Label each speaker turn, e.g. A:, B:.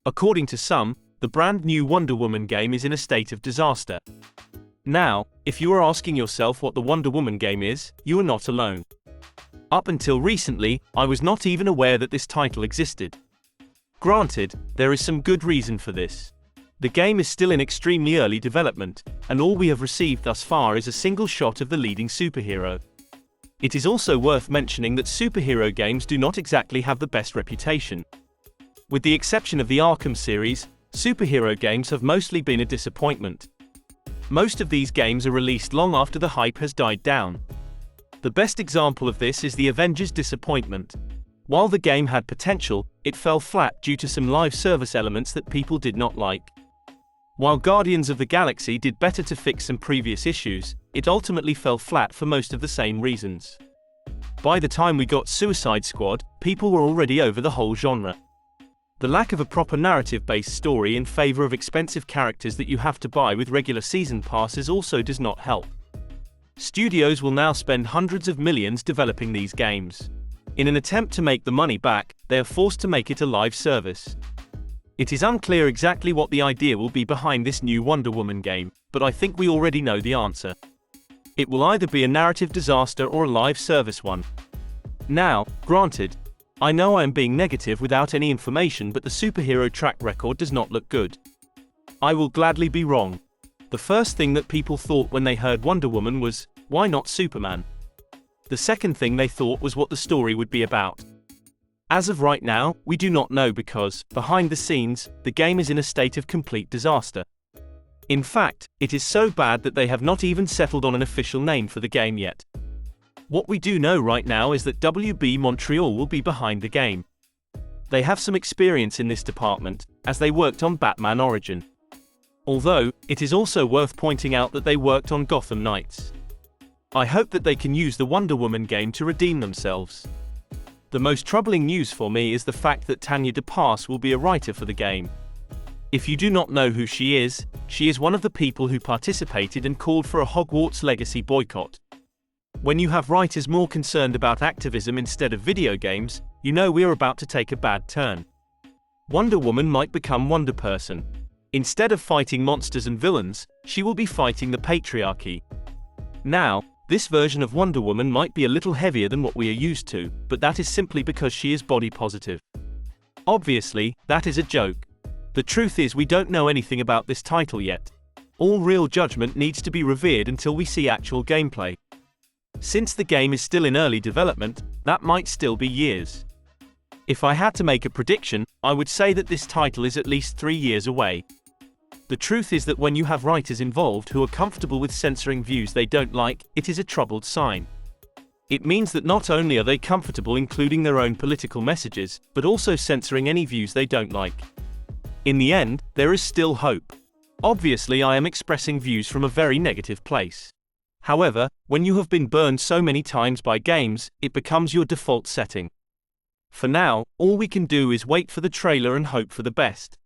A: According to some, the brand new Wonder Woman game is in a state of disaster. Now, if you are asking yourself what the Wonder Woman game is, you are not alone. Up until recently, I was not even aware that this title existed. Granted, there is some good reason for this. The game is still in extremely early development, and all we have received thus far is a single shot of the leading superhero. It is also worth mentioning that superhero games do not exactly have the best reputation. With the exception of the Arkham series, superhero games have mostly been a disappointment. Most of these games are released long after the hype has died down. The best example of this is the Avengers' disappointment. While the game had potential, it fell flat due to some live service elements that people did not like. While Guardians of the Galaxy did better to fix some previous issues, it ultimately fell flat for most of the same reasons. By the time we got Suicide Squad, people were already over the whole genre. The lack of a proper narrative-based story in favor of expensive characters that you have to buy with regular season passes also does not help. Studios will now spend hundreds of millions developing these games. In an attempt to make the money back, they are forced to make it a live service. It is unclear exactly what the idea will be behind this new Wonder Woman game, but I think we already know the answer. It will either be a narrative disaster or a live service one. Now, granted, I know I am being negative without any information, but the superhero track record does not look good. I will gladly be wrong. The first thing that people thought when they heard Wonder Woman was, why not Superman? The second thing they thought was what the story would be about. As of right now, we do not know because, behind the scenes, the game is in a state of complete disaster. In fact, it is so bad that they have not even settled on an official name for the game yet. What we do know right now is that WB Montreal will be behind the game. They have some experience in this department, as they worked on Batman Origin. Although, it is also worth pointing out that they worked on Gotham Knights. I hope that they can use the Wonder Woman game to redeem themselves. The most troubling news for me is the fact that Tanya DePass will be a writer for the game. If you do not know who she is one of the people who participated and called for a Hogwarts Legacy boycott. When you have writers more concerned about activism instead of video games, you know we are about to take a bad turn. Wonder Woman might become Wonder Person. Instead of fighting monsters and villains, she will be fighting the patriarchy. Now, this version of Wonder Woman might be a little heavier than what we are used to, but that is simply because she is body positive. Obviously, that is a joke. The truth is we don't know anything about this title yet. All real judgment needs to be revered until we see actual gameplay. Since the game is still in early development, that might still be years. If I had to make a prediction, I would say that this title is at least 3 years away. The truth is that when you have writers involved who are comfortable with censoring views they don't like, it is a troubled sign. It means that not only are they comfortable including their own political messages, but also censoring any views they don't like. In the end, there is still hope. Obviously, I am expressing views from a very negative place. However, when you have been burned so many times by games, it becomes your default setting. For now, all we can do is wait for the trailer and hope for the best.